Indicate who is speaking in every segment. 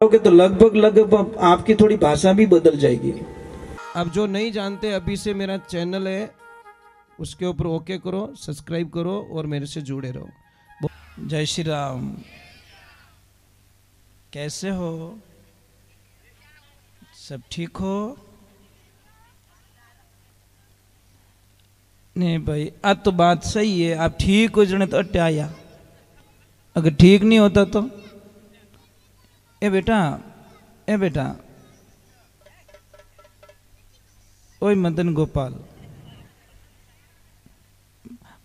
Speaker 1: तो लगभग आपकी थोड़ी भाषा भी बदल जाएगी। अब जो नहीं जानते, अभी से मेरा चैनल है, उसके ऊपर ओके करो, सब्सक्राइब करो और मेरे से जुड़े रहो। जय श्री राम। कैसे हो? सब ठीक हो? नहीं भाई, अब तो बात सही है। आप ठीक हो जने तो अट्टे आया, अगर ठीक नहीं होता तो ए बेटा ओए मदन गोपाल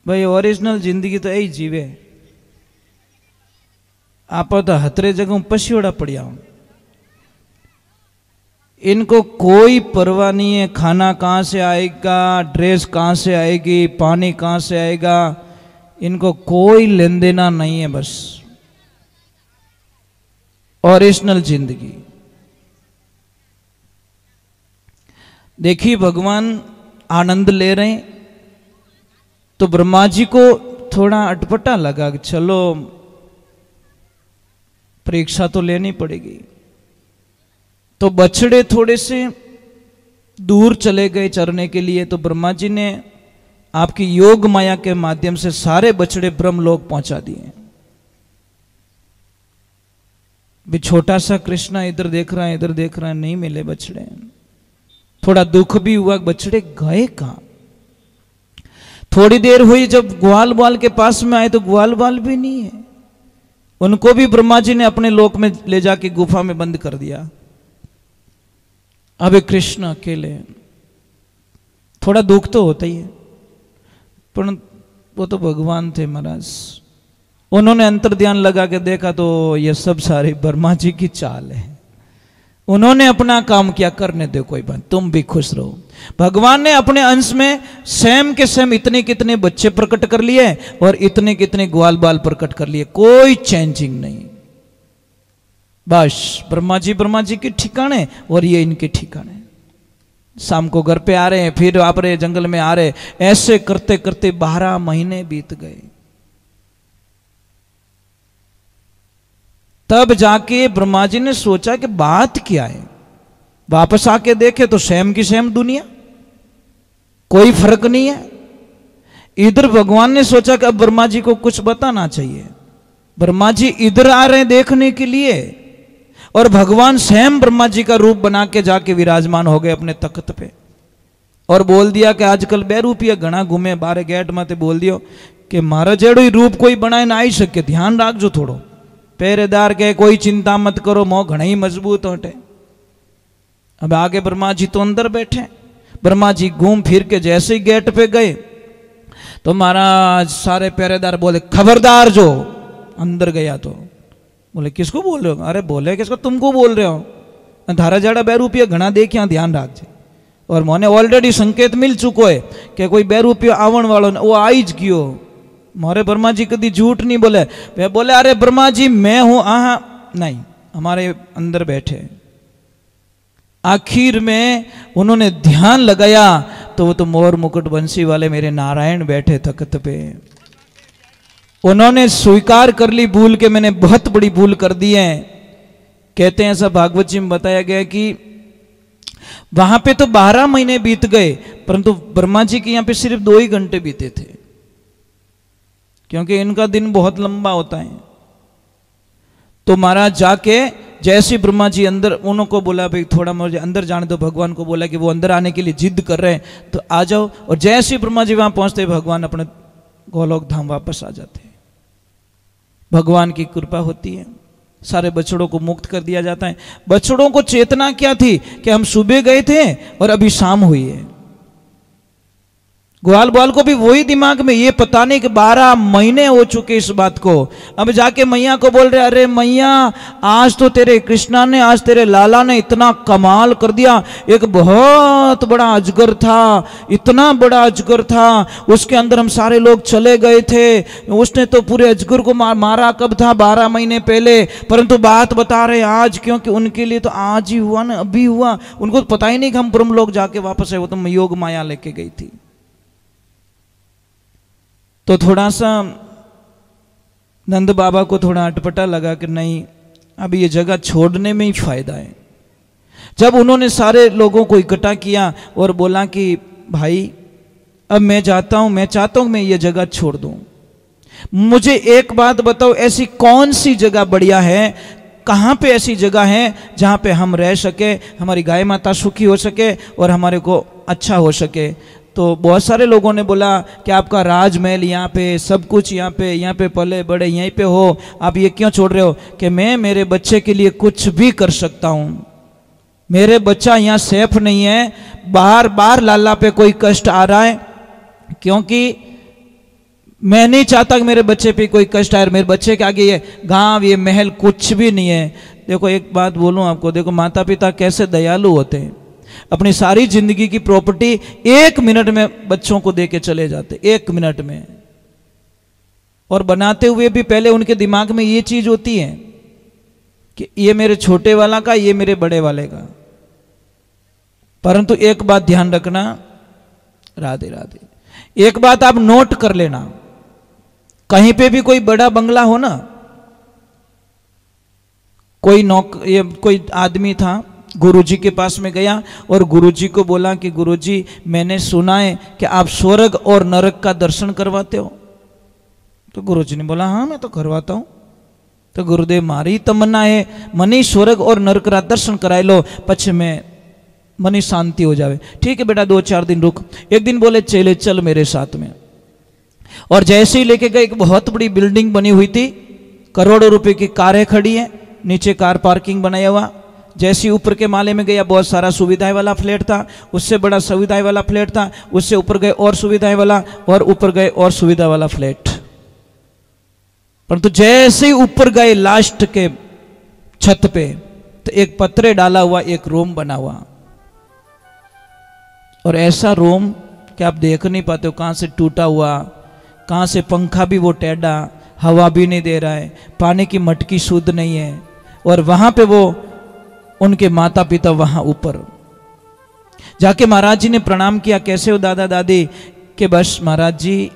Speaker 1: भाई, ओरिजिनल जिंदगी तो यही जीवे। आप तो हतरे जगह पशियोड़ा पड़िया हूं। इनको कोई परवाह नहीं है खाना कहाँ से आएगा, ड्रेस कहाँ से आएगी, पानी कहाँ से आएगा, इनको कोई लेन देना नहीं है। बस ओरिजिनल जिंदगी। देखिए भगवान आनंद ले रहे हैं, तो ब्रह्मा जी को थोड़ा अटपटा लगा कि चलो परीक्षा तो लेनी पड़ेगी। तो बछड़े थोड़े से दूर चले गए चरने के लिए। तो ब्रह्मा जी ने आपकी योग माया के माध्यम से सारे बछड़े ब्रह्मलोक पहुंचा दिए। भी छोटा सा कृष्णा इधर देख रहा है, इधर देख रहा है, नहीं मिले बछड़े। थोड़ा दुख भी हुआ, बछड़े गए कहां। थोड़ी देर हुई, जब ग्वाल बाल के पास में आए तो ग्वाल बाल भी नहीं है। उनको भी ब्रह्मा जी ने अपने लोक में ले जाके गुफा में बंद कर दिया। अब कृष्ण अकेले। थोड़ा दुख तो होता ही है, पर वो तो भगवान थे महाराज। उन्होंने अंतर ध्यान लगा के देखा तो ये सब सारी ब्रह्मा जी की चाल है। उन्होंने अपना काम किया, करने दो, कोई बात, तुम भी खुश रहो। भगवान ने अपने अंश में सेम के सेम इतने कितने बच्चे प्रकट कर लिए और इतने कितने ग्वाल बाल प्रकट कर लिए, कोई चेंजिंग नहीं। बस ब्रह्मा जी के ठिकाने और ये इनके ठिकाने। शाम को घर पे आ रहे हैं, फिर आप रहे जंगल में आ रहे, ऐसे करते करते 12 महीने बीत गए। तब जाके ब्रह्मा जी ने सोचा कि बात क्या है। वापस आके देखे तो सेम की सेम दुनिया, कोई फर्क नहीं है। इधर भगवान ने सोचा कि अब ब्रह्मा जी को कुछ बताना चाहिए। ब्रह्मा जी इधर आ रहे हैं देखने के लिए, और भगवान सेम ब्रह्मा जी का रूप बना के जाके विराजमान हो गए अपने तख्त पे। और बोल दिया कि आजकल बेरूपिया घना घूमे बारे गेट माते, बोल दियो कि मारा जेड़ो ही रूप कोई बनाए ना आई सके, ध्यान रखजो थोड़ो। पहरेदार के कोई चिंता मत करो, मोह घना ही मजबूत होटे। अब आगे ब्रह्मा जी तो अंदर बैठे। ब्रह्मा जी घूम फिर के जैसे ही गेट पे गए तो महाराज सारे पहरेदार बोले खबरदार। जो अंदर गया तो बोले किसको बोल रहे हो? अरे बोले किसको, तुमको बोल रहे हो। धारा जाड़ा बैरूपिया घना देखिया, ध्यान रखजे। और मोने ऑलरेडी संकेत मिल चुको है कि कोई बैरूपिया आवण वालों ने, वो आई ज गयो। मोरे ब्रह्मा जी कभी झूठ नहीं बोले। वे बोले अरे ब्रह्मा जी मैं हूं, नहीं, हमारे अंदर बैठे। आखिर में उन्होंने ध्यान लगाया तो वो तो मोर मुकुट बंसी वाले मेरे नारायण बैठे तख्त पे। उन्होंने स्वीकार कर ली भूल के मैंने बहुत बड़ी भूल कर दी है। कहते हैं ऐसा भागवत जी में बताया गया कि वहां पे तो 12 महीने बीत गए, परंतु ब्रह्मा जी के यहां पे सिर्फ 2 ही घंटे बीते थे, क्योंकि इनका दिन बहुत लंबा होता है। तो महाराज जाके जैसे ब्रह्मा जी अंदर, उनको बोला भाई थोड़ा मुझे अंदर जाने दो। भगवान को बोला कि वो अंदर आने के लिए जिद कर रहे हैं तो आ जाओ। और जैसे ब्रह्मा जी वहां पहुंचते भगवान अपने गोलोक धाम वापस आ जाते हैं। भगवान की कृपा होती है, सारे बछड़ों को मुक्त कर दिया जाता है। बछड़ों को चेतना क्या थी कि हम सुबह गए थे और अभी शाम हुई है। ग्वाल बाल को भी वही दिमाग में, ये पता नहीं कि 12 महीने हो चुके इस बात को। अब जाके मैया को बोल रहे अरे मैया आज तो तेरे कृष्णा ने, आज तेरे लाला ने इतना कमाल कर दिया। एक बहुत बड़ा अजगर था, इतना बड़ा अजगर था, उसके अंदर हम सारे लोग चले गए थे। उसने तो पूरे अजगर को मारा कब था? 12 महीने पहले। परंतु बात बता रहे आज, क्योंकि उनके लिए तो आज ही हुआ ना, अभी हुआ। उनको तो पता ही नहीं कि हम ब्रह्म लोग जाके वापस आए, वो तो योग माया लेके गई थी। तो थोड़ा सा नंद बाबा को थोड़ा अटपटा लगा कि नहीं, अब ये जगह छोड़ने में ही फायदा है। जब उन्होंने सारे लोगों को इकट्ठा किया और बोला कि भाई अब मैं जाता हूं, मैं चाहता हूं मैं ये जगह छोड़ दूं, मुझे एक बात बताओ, ऐसी कौन सी जगह बढ़िया है, कहां पे ऐसी जगह है जहां पे हम रह सके, हमारी गाय माता सुखी हो सके और हमारे को अच्छा हो सके। तो बहुत सारे लोगों ने बोला कि आपका राजमहल यहाँ पे, सब कुछ यहाँ पे पले बड़े यहीं पे हो, आप ये क्यों छोड़ रहे हो? कि मैं मेरे बच्चे के लिए कुछ भी कर सकता हूँ, मेरे बच्चा यहाँ सेफ नहीं है, बार बार लाला पे कोई कष्ट आ रहा है, क्योंकि मैं नहीं चाहता कि मेरे बच्चे पे कोई कष्ट आए। मेरे बच्चे के आगे ये गांव, ये महल कुछ भी नहीं है। देखो एक बात बोलूं आपको, देखो माता पिता कैसे दयालु होते हैं, अपनी सारी जिंदगी की प्रॉपर्टी 1 मिनट में बच्चों को दे के चले जाते, 1 मिनट में। और बनाते हुए भी पहले उनके दिमाग में ये चीज होती है कि ये मेरे छोटे वाला का, ये मेरे बड़े वाले का। परंतु एक बात ध्यान रखना, राधे राधे, एक बात आप नोट कर लेना, कहीं पे भी कोई बड़ा बंगला हो ना, कोई आदमी था, गुरुजी के पास में गया और गुरुजी को बोला कि गुरुजी मैंने सुना है कि आप स्वर्ग और नरक का दर्शन करवाते हो। तो गुरुजी ने बोला हाँ मैं तो करवाता हूं। तो गुरुदेव मारी तमन्ना है मनी स्वर्ग और नरक का दर्शन कराए लो, पछ में मनी शांति हो जावे। ठीक है बेटा 2-4 दिन रुक। एक दिन बोले चले चल मेरे साथ में, और जैसे ही लेके गए, एक बहुत बड़ी बिल्डिंग बनी हुई थी, करोड़ों रुपए की कारें खड़ी है, नीचे कार पार्किंग बनाया हुआ। जैसे ऊपर के माले में गया, बहुत सारा सुविधाएं वाला फ्लैट था, उससे बड़ा सुविधाएं वाला फ्लैट था, उससे ऊपर गए और सुविधाएं वाला, और ऊपर गए और सुविधा वाला फ्लैट। परंतु जैसे ही ऊपर गए लास्ट के छत पे, तो एक पत्रे डाला हुआ एक रूम बना हुआ, और ऐसा रूम कि आप देख नहीं पाते हो, कहां से टूटा हुआ, कहां से पंखा भी वो टेढ़ा, हवा भी नहीं दे रहा है, पानी की मटकी शुद्ध नहीं है। और वहां पे वो उनके माता पिता वहां ऊपर जाके महाराज जी ने प्रणाम किया, कैसे हो दादा दादी? कि बस महाराज जी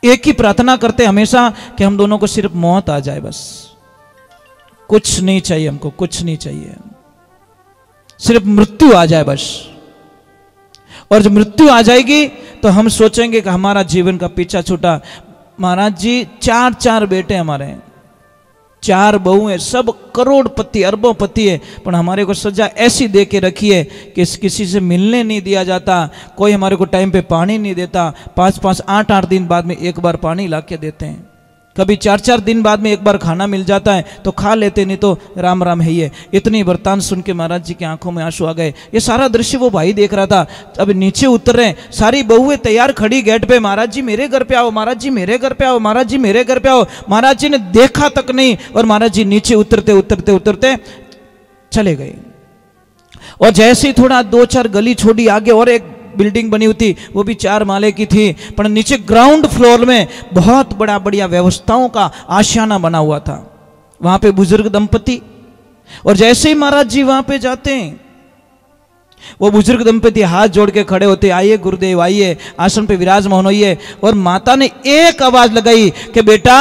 Speaker 1: एक ही प्रार्थना करते हमेशा कि हम दोनों को सिर्फ मौत आ जाए, बस कुछ नहीं चाहिए हमको, कुछ नहीं चाहिए, सिर्फ मृत्यु आ जाए बस। और जब मृत्यु आ जाएगी तो हम सोचेंगे कि हमारा जीवन का पीछा छूटा। महाराज जी 4 बेटे हमारे हैं, 4 बहू हैं, सब करोड़पति अरबोंपति है, पर हमारे को सजा ऐसी दे के रखी है कि किसी से मिलने नहीं दिया जाता, कोई हमारे को टाइम पे पानी नहीं देता, 5-5 8-8 दिन बाद में एक बार पानी ला के देते हैं, कभी 4-4 दिन बाद में एक बार खाना मिल जाता है तो खा लेते, नहीं तो राम राम है ये। इतनी वृत्तांत सुन के महाराज जी की आंखों में आंसू आ गए। ये सारा दृश्य वो भाई देख रहा था। अब नीचे उतर रहे, सारी बहुएं तैयार खड़ी गेट पे, महाराज जी मेरे घर पे आओ, महाराज जी मेरे घर पे आओ, महाराज जी मेरे घर पे आओ। महाराज जी ने देखा तक नहीं, और महाराज जी नीचे उतरते उतरते उतरते चले गए। और जैसे ही थोड़ा 2-4 गली छोड़ी आगे और एक बिल्डिंग बनी हुई थी, वो भी 4 माले की थी, पर नीचे ग्राउंड फ्लोर में बहुत बढ़िया व्यवस्थाओं का आशियाना बना हुआ था। वहां पे बुजुर्ग दंपति, और जैसे ही महाराज जी वहां पे जाते हैं, वो बुजुर्ग दंपति हाथ जोड़ के खड़े होते, आइए गुरुदेव आइए, आसन पे विराजमान होइए। और माता ने एक आवाज लगाई कि बेटा,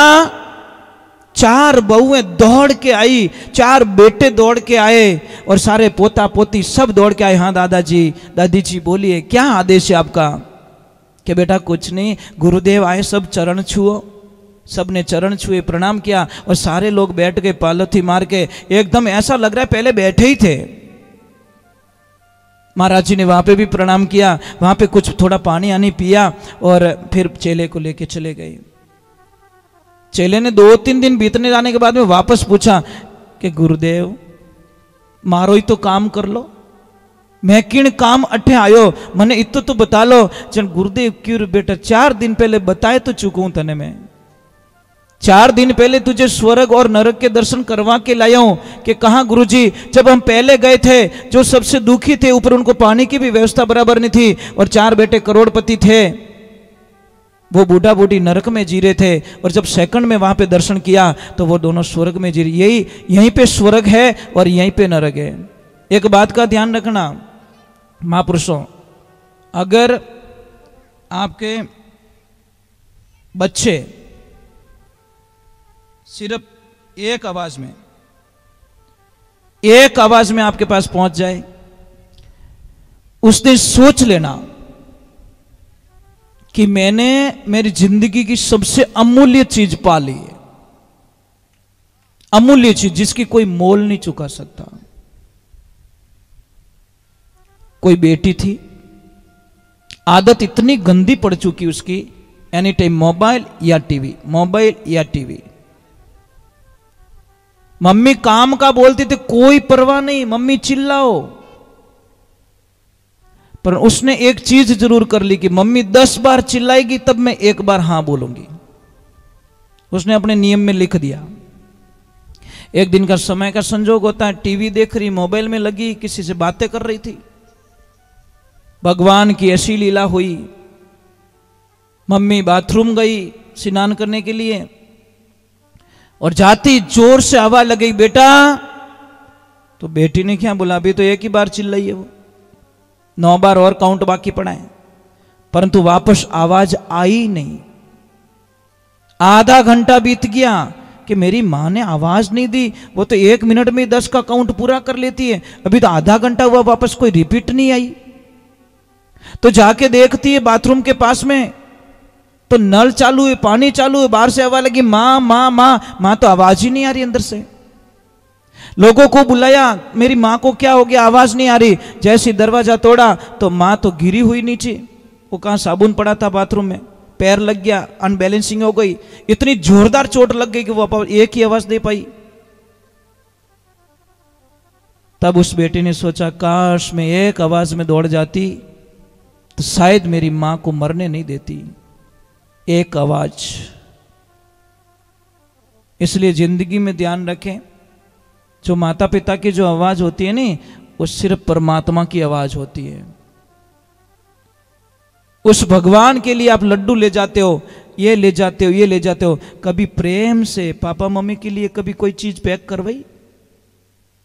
Speaker 1: 4 बहुएं दौड़ के आई, 4 बेटे दौड़ के आए, और सारे पोता पोती सब दौड़ के आए। हाँ दादाजी दादी जी बोलिए क्या आदेश है आपका? कि बेटा कुछ नहीं, गुरुदेव आए, सब चरण छुओ। सब ने चरण छुए, प्रणाम किया, और सारे लोग बैठ गए पालथी मार के। एकदम ऐसा लग रहा है पहले बैठे ही थे। महाराज जी ने वहां पे भी प्रणाम किया, वहां पे कुछ थोड़ा पानी आनी पिया, और फिर चेले को लेके चले गए। चेले ने 2-3 दिन बीतने जाने के बाद में वापस पूछा कि गुरुदेव मारो ही तो काम कर लो, मैं किन काम अठे आयो, मने इतो तो बता लो। चल गुरुदेव क्यों बेटा, 4 दिन पहले बताए तो चुकूं तने मैं, 4 दिन पहले तुझे स्वर्ग और नरक के दर्शन करवा के लाया हूं। कि कहा गुरुजी, जब हम पहले गए थे जो सबसे दुखी थे, ऊपर उनको पानी की भी व्यवस्था बराबर नहीं थी, और 4 बेटे करोड़पति थे, वो बूढ़ा बूढ़ी नरक में जी रहे थे, और जब सेकंड में वहां पे दर्शन किया तो वो दोनों स्वर्ग में जी रहे। यहीं पे स्वर्ग है और यहीं पे नरक है। एक बात का ध्यान रखना महापुरुषों, अगर आपके बच्चे सिर्फ एक आवाज में, एक आवाज में आपके पास पहुंच जाए, उस दिन सोच लेना कि मैंने मेरी जिंदगी की सबसे अमूल्य चीज पा ली है, अमूल्य चीज जिसकी कोई मोल नहीं चुका सकता। कोई बेटी थी, आदत इतनी गंदी पड़ चुकी उसकी, एनी टाइम मोबाइल या टीवी, मोबाइल या टीवी। मम्मी काम का बोलती थी, कोई परवाह नहीं, मम्मी चिल्लाओ, पर उसने एक चीज जरूर कर ली कि मम्मी 10 बार चिल्लाएगी तब मैं एक बार हां बोलूंगी। उसने अपने नियम में लिख दिया। एक दिन का समय का संजोग होता है, टीवी देख रही, मोबाइल में लगी, किसी से बातें कर रही थी। भगवान की ऐसी लीला हुई, मम्मी बाथरूम गई स्नान करने के लिए और जाती जोर से आवाज लगी, बेटा। तो बेटी ने क्या बोला, अभी तो एक ही बार चिल्लाई है, वो 9 बार और काउंट बाकी पड़ा है, परंतु वापस आवाज आई नहीं। आधा घंटा बीत गया कि मेरी मां ने आवाज नहीं दी, वो तो 1 मिनट में 10 का काउंट पूरा कर लेती है, अभी तो आधा घंटा हुआ, वापस कोई रिपीट नहीं आई। तो जाके देखती है बाथरूम के पास में, तो नल चालू है, पानी चालू है, बाहर से आवाज लगी, मां मां मां मां, तो आवाज ही नहीं आ रही अंदर से। लोगों को बुलाया, मेरी मां को क्या हो गया, आवाज नहीं आ रही। जैसे दरवाजा तोड़ा तो मां तो गिरी हुई नीचे, वो कहां साबुन पड़ा था बाथरूम में, पैर लग गया, अनबैलेंसिंग हो गई, इतनी जोरदार चोट लग गई कि वो एक ही आवाज दे पाई। तब उस बेटी ने सोचा, काश मैं एक आवाज में दौड़ जाती तो शायद मेरी मां को मरने नहीं देती। एक आवाज। इसलिए जिंदगी में ध्यान रखें, जो माता पिता की जो आवाज होती है नी, वो सिर्फ परमात्मा की आवाज होती है। उस भगवान के लिए आप लड्डू ले जाते हो, ये ले जाते हो, ये ले जाते हो, कभी प्रेम से पापा मम्मी के लिए कभी कोई चीज पैक करवाई,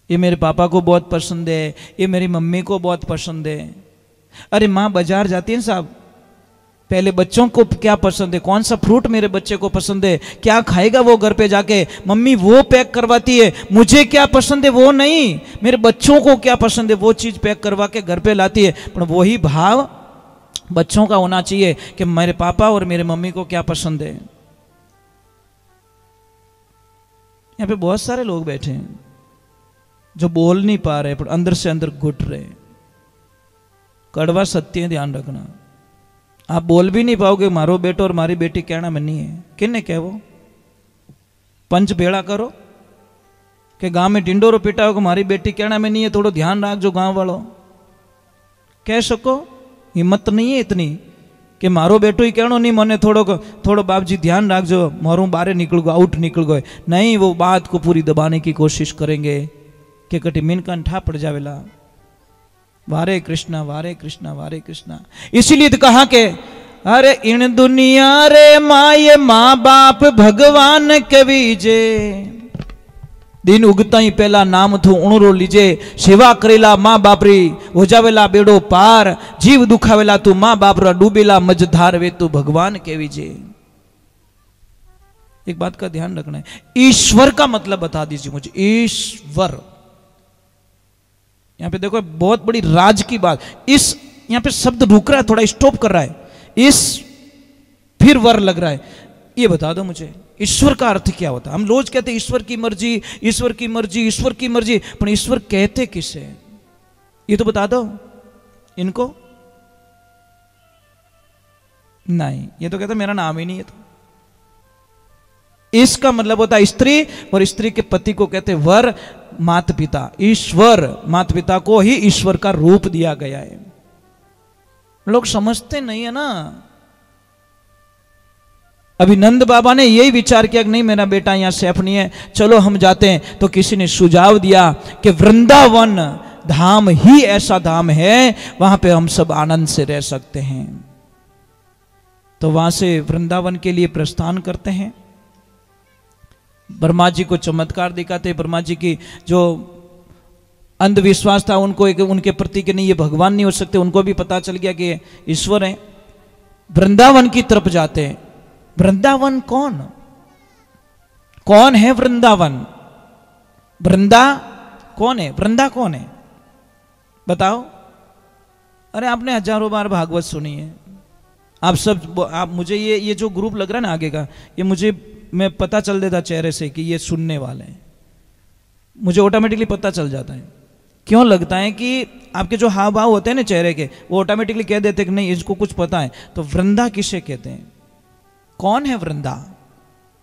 Speaker 1: ये मेरे पापा को बहुत पसंद है, ये मेरी मम्मी को बहुत पसंद है। अरे माँ बाजार जाती है साहब, पहले बच्चों को क्या पसंद है, कौन सा फ्रूट मेरे बच्चे को पसंद है, क्या खाएगा वो घर पे जाके, मम्मी वो पैक करवाती है। मुझे क्या पसंद है वो नहीं, मेरे बच्चों को क्या पसंद है वो चीज पैक करवा के घर पे लाती है। पर वही भाव बच्चों का होना चाहिए कि मेरे पापा और मेरे मम्मी को क्या पसंद है। यहाँ पे बहुत सारे लोग बैठे हैं जो बोल नहीं पा रहे पर अंदर से अंदर घुट रहे। कड़वा सत्य है, ध्यान रखना। आप बोल भी नहीं पाओगे मारो बेटो और मारी बेटी कहना में नहीं है, किन्ने कहो पंच बेड़ा करो कि गांव में ढिंडोरो पीटा हो मारी बेटी कहना में नहीं है, थोड़ो ध्यान रख जो गांव वालों कह सको। हिम्मत नहीं है इतनी कि मारो बेटो ही कहनो नहीं, मने थोड़ो बाप जी ध्यान रख जो मारू बाहर निकल गो, आउट निकल गए नहीं, वो बात को पूरी दबाने की कोशिश करेंगे कि कटी मिनका ठा पड़ जावेला। वारे कृष्णा वारे कृष्णा वारे कृष्णा। इसीलिए तो कहा कि अरे इन दुनिया रे माए माँ बाप भगवान कवीजे, दिन उगता ही पहला नाम थू उणरो लीजे, सेवा करेला माँ बाप री हो जावेला बेड़ो पार, जीव दुखावेला तू माँ बाप रा डूबेला मझधार वे तू भगवान कवीजे। एक बात का ध्यान रखना है, ईश्वर का मतलब बता दीजिए मुझे। ईश्वर यहां पे देखो बहुत बड़ी राज की बात, इस यहां पे शब्द रुक रहा है, थोड़ा स्टॉप कर रहा है, इस फिर वर लग रहा है। ये बता दो मुझे ईश्वर का अर्थ क्या होता है। हम रोज कहते हैं ईश्वर की मर्जी ईश्वर की मर्जी ईश्वर की मर्जी, पर ईश्वर कहते किसे, ये तो बता दो इनको। नहीं, ये तो कहते मेरा नाम ही नहीं है। तो इसका मतलब होता है स्त्री, और स्त्री के पति को कहते वर, माता पिता। ईश्वर माता पिता को ही ईश्वर का रूप दिया गया है। लोग समझते नहीं है ना। अभी नंद बाबा ने यही विचार किया कि नहीं मेरा बेटा यहां सेफ नहीं है, चलो हम जाते हैं। तो किसी ने सुझाव दिया कि वृंदावन धाम ही ऐसा धाम है, वहां पे हम सब आनंद से रह सकते हैं। तो वहां से वृंदावन के लिए प्रस्थान करते हैं। ब्रह्मा जी को चमत्कार दिखाते, ब्रह्मा जी की जो अंधविश्वास था उनको उनके प्रति कि नहीं ये भगवान नहीं हो सकते, उनको भी पता चल गया कि ईश्वर है। वृंदावन की तरफ जाते हैं। वृंदावन कौन? कौन है वृंदावन? वृंदा कौन है? वृंदा कौन है बताओ? अरे आपने हजारों बार भागवत सुनी है, आप सब, आप मुझे ये जो ग्रुप लग रहा है ना आगे का, ये मुझे मैं पता चल देता चेहरे से कि ये सुनने वाले हैं, मुझे ऑटोमेटिकली पता चल जाता है। क्यों लगता है कि आपके जो हाव भाव होते हैं ना चेहरे के, वो ऑटोमेटिकली कह देते हैं कि नहीं इसको कुछ पता है। तो वृंदा किसे कहते हैं? कौन है वृंदा?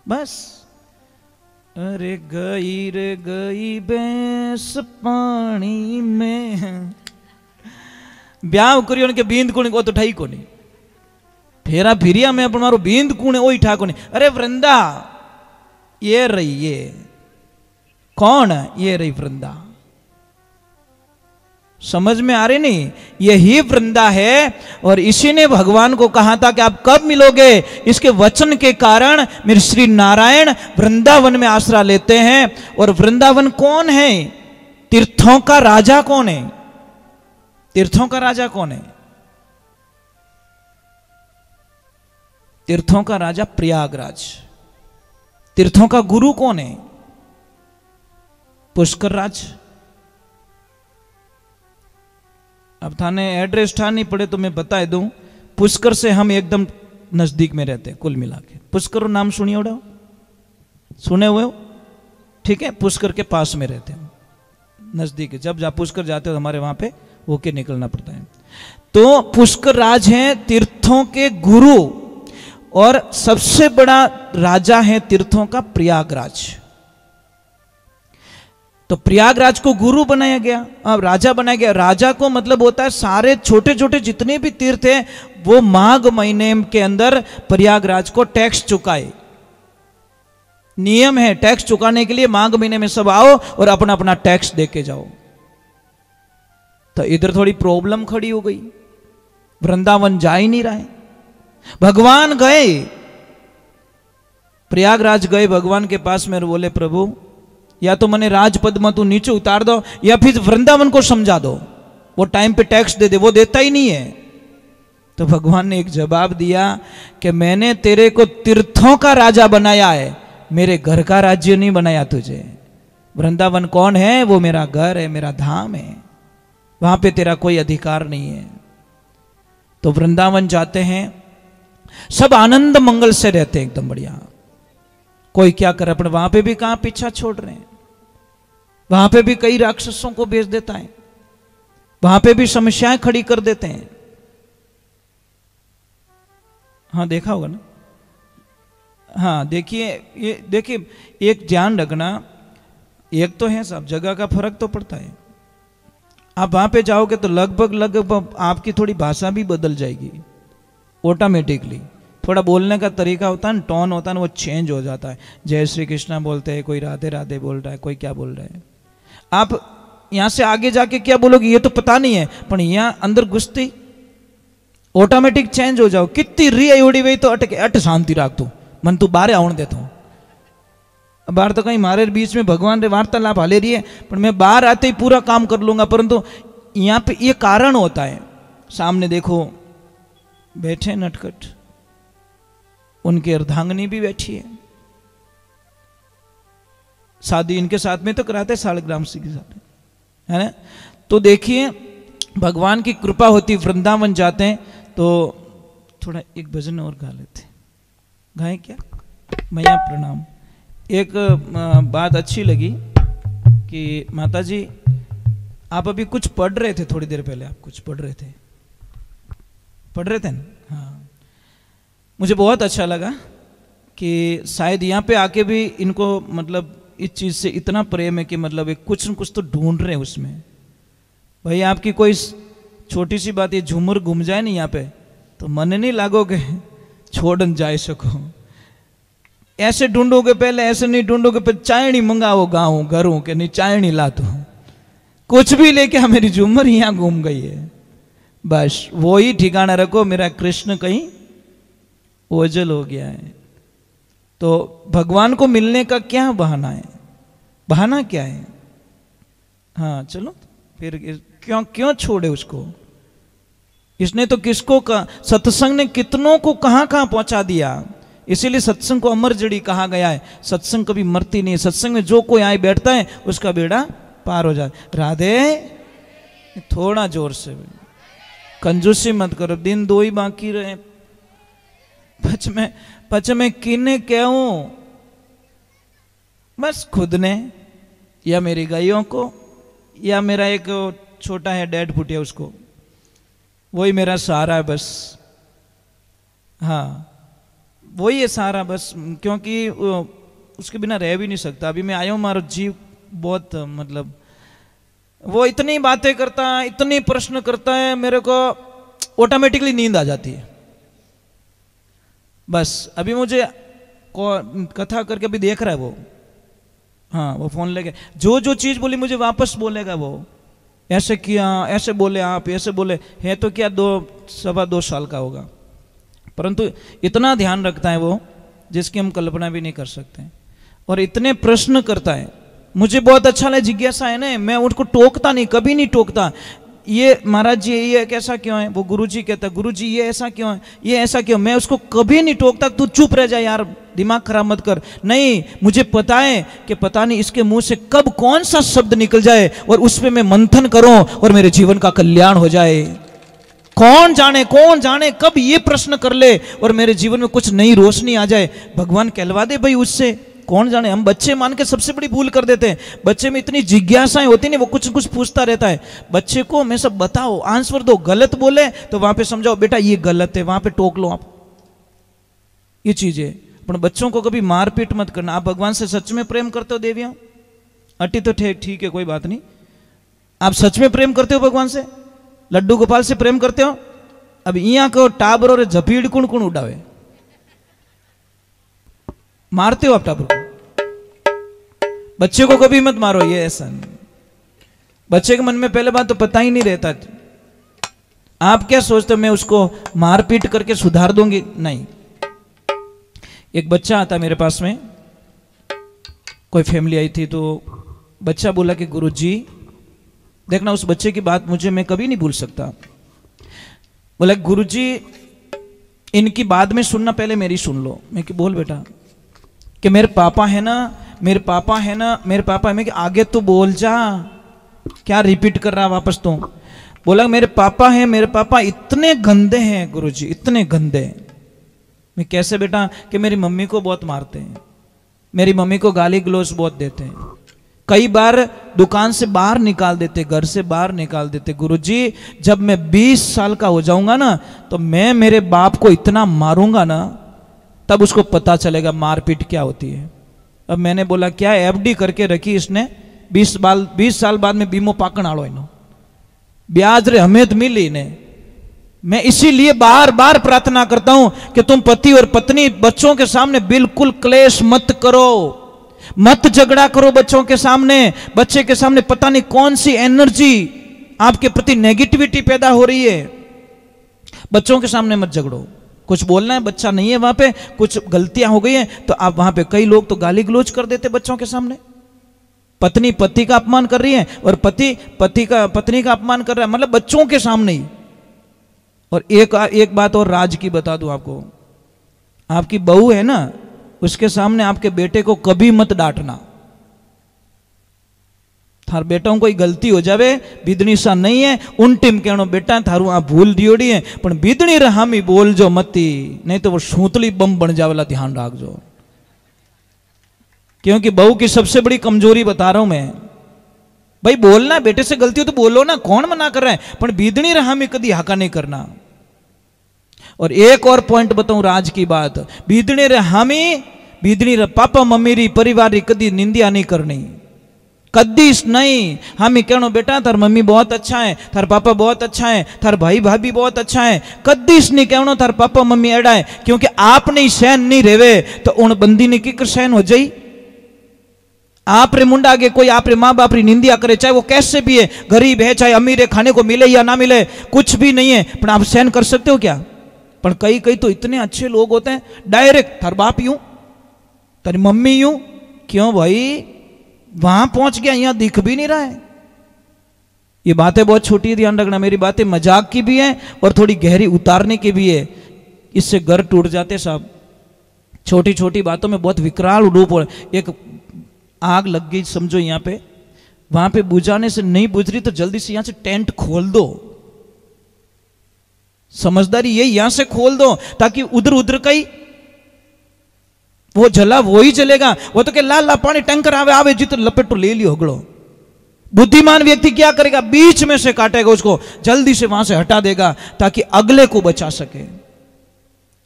Speaker 1: बस अरे गई भैंस पानी में, ब्याह करियो उनके बींद कुणी को तो ठाई को नहीं, फेरा फिरिया में अपन मारो बींद कुणे ओ ठा को नहीं। अरे वृंदा ये रही, ये कौन? ये रही वृंदा। समझ में आ रही नहीं? यही वृंदा है। और इसी ने भगवान को कहा था कि आप कब मिलोगे? इसके वचन के कारण मेरे श्री नारायण वृंदावन में आसरा लेते हैं। और वृंदावन कौन है? तीर्थों का राजा कौन है? तीर्थों का राजा कौन है? तीर्थों का राजा प्रयागराज। तीर्थों का गुरु कौन है? पुष्कर राज। अब थाने एड्रेस ठा नहीं पड़े तो मैं बता दूं, पुष्कर से हम एकदम नजदीक में रहते हैं कुल मिला के। पुष्कर नाम सुनिए उड़ा, सुने हुए हो? ठीक है, पुष्कर के पास में रहते हैं, नजदीक है। जब पुष्कर जाते हो हमारे वहां पे होके निकलना पड़ता है। तो पुष्कर राज हैं तीर्थों के गुरु, और सबसे बड़ा राजा है तीर्थों का प्रयागराज। तो प्रयागराज को गुरु बनाया गया, अब राजा बनाया गया। राजा को मतलब होता है सारे छोटे छोटे जितने भी तीर्थ हैं वो माघ महीने के अंदर प्रयागराज को टैक्स चुकाए। नियम है टैक्स चुकाने के लिए, माघ महीने में सब आओ और अपना अपना टैक्स देके जाओ। तो इधर थोड़ी प्रॉब्लम खड़ी हो गई, वृंदावन जा ही नहीं रहा है। भगवान गए, प्रयागराज गए भगवान के पास में, बोले प्रभु या तो मैंने राजपद में तू नीचे उतार दो या फिर वृंदावन को समझा दो, वो टाइम पे टैक्स दे दे। वो देता ही नहीं है। तो भगवान ने एक जवाब दिया कि मैंने तेरे को तीर्थों का राजा बनाया है, मेरे घर का राज्य नहीं बनाया तुझे। वृंदावन कौन है? वो मेरा घर है, मेरा धाम है, वहां पे तेरा कोई अधिकार नहीं है। तो वृंदावन जाते हैं, सब आनंद मंगल से रहते हैं एकदम बढ़िया। कोई क्या करे, अपने वहां पे भी कहां पीछा छोड़ रहे हैं, वहां पे भी कई राक्षसों को भेज देता है, वहां पे भी समस्याएं खड़ी कर देते हैं। हाँ देखा होगा ना? हाँ देखिए, ये देखिए एक ध्यान रखना, एक तो है सब जगह का फर्क तो पड़ता है। आप वहां पे जाओगे तो लगभग आपकी थोड़ी भाषा भी बदल जाएगी ऑटोमेटिकली। थोड़ा बोलने का तरीका होता है, टोन होता है ना, वो चेंज हो जाता है। जय श्री कृष्णा बोलते हैं, कोई राधे राधे बोल रहा है, कोई क्या बोल रहा है। आप यहां से आगे जाके क्या बोलोगे ये तो पता नहीं है, पर यहां अंदर घुसती ऑटोमेटिक चेंज हो जाओ। कितनी री उड़ी हुई तो अट शांति राख तू, मन तू बाहर आउन देता हूं। बाहर तो कहीं हमारे बीच में भगवान रे वार्तालाप हाले रही है, पर मैं बाहर आते ही पूरा काम कर लूंगा। परंतु यहां पे ये कारण होता है, सामने देखो बैठे नटखट, उनकी अर्धांगिनी भी बैठी है, शादी इनके साथ में तो कराते सालग्राम सिंह के साथ, है ना। तो देखिए भगवान की कृपा होती, वृंदावन जाते हैं तो थोड़ा एक भजन और गा लेते, गाएं क्या? मैया प्रणाम। एक बात अच्छी लगी कि माता जी आप अभी कुछ पढ़ रहे थे, थोड़ी देर पहले आप कुछ पढ़ रहे थे ना? हाँ, मुझे बहुत अच्छा लगा कि शायद यहाँ पे आके भी इनको मतलब इस चीज़ से इतना प्रेम है कि मतलब एक कुछ न कुछ तो ढूंढ रहे हैं उसमें। भाई आपकी कोई छोटी सी बात, ये झूमर घूम जाए नहीं यहाँ पे तो मन नहीं लागोगे छोड़न जाए सको। ऐसे ढूंढोगे पहले, ऐसे नहीं ढूंढोगे फिर चायनी मंगाओ गाँव घरों के, नहीं चायनी ला तो कुछ भी लेके मेरी झूमर यहाँ घूम गई है। बस वो ही ठिकाना रखो, मेरा कृष्ण कहीं ओझल हो गया है। तो भगवान को मिलने का क्या बहाना है? बहाना क्या है? हाँ चलो फिर क्यों छोड़े उसको? इसने तो किसको का सत्संग ने कितनों को कहां कहां पहुंचा दिया, इसीलिए सत्संग को अमर जड़ी कहा गया है। सत्संग कभी मरती नहीं है। सत्संग में जो कोई आए बैठता है उसका बेड़ा पार हो जाए। राधे, थोड़ा जोर से, कंजूसी मत करो, दिन 2 ही बाकी रहे। पच में किने कहूं, बस खुद ने या मेरी गायों को या मेरा एक छोटा है डैड फुटिया उसको, वही मेरा सहारा है बस। हाँ वही है सहारा बस, क्योंकि उसके बिना रह भी नहीं सकता। अभी मैं आया हूँ, हमारा जीव बहुत मतलब वो इतनी बातें करता है, इतनी प्रश्न करता है, मेरे को ऑटोमेटिकली नींद आ जाती है। बस अभी मुझे कथा करके अभी देख रहा है वो, हाँ वो फोन लेके जो जो चीज बोली मुझे वापस बोलेगा वो, ऐसे किया, ऐसे बोले आप, ऐसे बोले। है तो क्या 2-2.25 साल का होगा, परंतु इतना ध्यान रखता है वो जिसकी हम कल्पना भी नहीं कर सकते। और इतने प्रश्न करता है, मुझे बहुत अच्छा लगा, जिज्ञासा है ना। मैं उनको टोकता नहीं, कभी नहीं टोकता। ये महाराज जी ये कैसा क्यों है, वो गुरुजी कहता है गुरुजी ये ऐसा क्यों है, ये ऐसा क्यों। मैं उसको कभी नहीं टोकता, तू चुप रह जा यार, दिमाग खराब मत कर। नहीं, मुझे पता है कि पता नहीं इसके मुंह से कब कौन सा शब्द निकल जाए और उस पर मैं मंथन करूं और मेरे जीवन का कल्याण हो जाए। कौन जाने कब ये प्रश्न कर ले और मेरे जीवन में कुछ नई रोशनी आ जाए। भगवान कहलवा दे भाई उससे, कौन जाने। हम बच्चे मान के सबसे बड़ी भूल कर देते हैं। बच्चे में इतनी जिज्ञासाएं होती नहीं, वो कुछ कुछ पूछता रहता है। बच्चे को हमेशा बताओ, आंसर दो। गलत बोले तो वहां पे समझाओ बेटा ये गलत है, वहां पे टोक लो आप। ये चीज है। पर बच्चों को कभी मारपीट मत करना। आप भगवान से सच में प्रेम करते हो देवियां? अटी तो ठीक है, कोई बात नहीं। आप सच में प्रेम करते हो भगवान से? लड्डू गोपाल से प्रेम करते हो? अब यहाँ को टाबर और झपीड़ कुण कुण उड़ावे, मारते हो आप टाबर को? बच्चे को कभी मत मारो, ये ऐसा नहीं। बच्चे के मन में पहले बात तो पता ही नहीं रहता। आप क्या सोचते हो मैं उसको मारपीट करके सुधार दूंगी? नहीं। एक बच्चा आता मेरे पास में, कोई फैमिली आई थी, तो बच्चा बोला कि गुरुजी, देखना उस बच्चे की बात मुझे मैं कभी नहीं भूल सकता। बोला गुरुजी इनकी बाद में सुनना, पहले मेरी सुन लो। मैं कि बोल बेटा। कि मेरे पापा है ना, मेरे पापा है ना, मेरे पापा है। मैं कि आगे तो बोल जा, क्या रिपीट कर रहा वापस तो। बोला मेरे पापा है, मेरे पापा इतने गंदे हैं गुरुजी, इतने गंदे। मैं कैसे बेटा? कि मेरी मम्मी को बहुत मारते हैं, मेरी मम्मी को गाली गलौज बहुत देते हैं, कई बार दुकान से बाहर निकाल देते, घर से बाहर निकाल देते। गुरुजी जब मैं 20 साल का हो जाऊंगा ना, तो मैं मेरे बाप को इतना मारूंगा ना, तब उसको पता चलेगा मारपीट क्या होती है। अब मैंने बोला क्या एफडी करके रखी इसने, 20 साल बाद में बीमो पाकण आलो इनो, ब्याज रे हमें मिली ने। मैं इसीलिए बार बार प्रार्थना करता हूं कि तुम पति और पत्नी बच्चों के सामने बिल्कुल क्लेश मत करो, मत झगड़ा करो बच्चों के सामने। बच्चे के सामने पता नहीं कौन सी एनर्जी आपके प्रति नेगेटिविटी पैदा हो रही है। बच्चों के सामने मत झगड़ो। कुछ बोलना है, बच्चा नहीं है वहां पे, कुछ गलतियां हो गई हैं तो आप वहां पे, कई लोग तो गाली गलौज कर देते बच्चों के सामने। पत्नी पति का अपमान कर रही है और पति पत्नी का अपमान कर रहा है, मतलब बच्चों के सामने ही। और एक बात और राज की बता दूं आपको, आपकी बहू है ना, उसके सामने आपके बेटे को कभी मत डांटना। थार बेटा कोई गलती हो जावे, बीदणी सा नहीं है, उन टीम कहनो बेटा थारू आ भूल दियोड़ी है, पण बीदणी रहामी बोल जो मती, नहीं तो वो सूतली बम बन जावेला, ध्यान रखजो। क्योंकि बहू की सबसे बड़ी कमजोरी बता रहा हूं मैं। भाई बोलना, बेटे से गलती हो तो बोलो ना, कौन मना कर रहा है, पर बीदणी रहामी कभी हाका नहीं करना। और एक और पॉइंट बताऊं राज की बात, बीदणी रे हामी, बीदणी रे पापा मम्मी री परिवार री कदी निंदिया नहीं करनी, कदीस नहीं। हामी कहनो बेटा थार मम्मी बहुत अच्छा है, थार पापा बहुत अच्छा है, थार भाई भाभी बहुत अच्छा है, कदीस नहीं कहनो थार पापा मम्मी एड़ा है। क्योंकि आपने सहन नहीं रेवे तो उन बंदी ने की सहन हो जाई। आप रे मुंडा आगे कोई आप रे माँ बाप री निंदिया करे, चाहे वो कैसे भी है, गरीब है चाहे अमीर है, खाने को मिले या ना मिले, कुछ भी नहीं है, पर आप सहन कर सकते हो क्या? पर कई तो इतने अच्छे लोग होते हैं, डायरेक्ट थार बाप यूं, तेरी मम्मी यूं। क्यों भाई, वहां पहुंच गया, यहां दिख भी नहीं रहा है। ये बातें बहुत छोटी, ध्यान रखना। मेरी बातें मजाक की भी है और थोड़ी गहरी उतारने की भी है, इससे घर टूट जाते साहब। छोटी छोटी बातों में बहुत विकराल रूप हो। एक आग लग गई समझो यहाँ पे, वहां पे बुझाने से नहीं बुझ रही तो जल्दी से यहां से टेंट खोल दो। समझदारी ये, यहां से खोल दो ताकि उधर उधर का ही वो जला वो ही जलेगा। वो तो के ला ला पानी टैंकर आवे आवे जी तो लपेटो ले लियो हगड़ो। बुद्धिमान व्यक्ति क्या करेगा, बीच में से काटेगा उसको, जल्दी से वहां से हटा देगा ताकि अगले को बचा सके।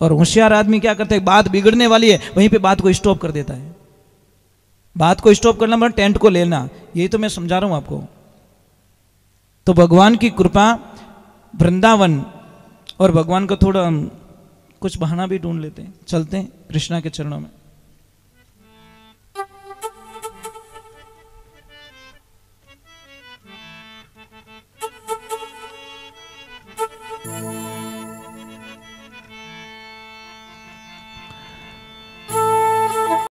Speaker 1: और होशियार आदमी क्या करता है, बात बिगड़ने वाली है वहीं पे बात को स्टॉप कर देता है। बात को स्टॉप करना मतलब टेंट को लेना, यही तो मैं समझा रहा हूं आपको। तो भगवान की कृपा, वृंदावन और भगवान का थोड़ा कुछ बहाना भी ढूंढ लेते हैं, चलते हैं कृष्णा के चरणों में।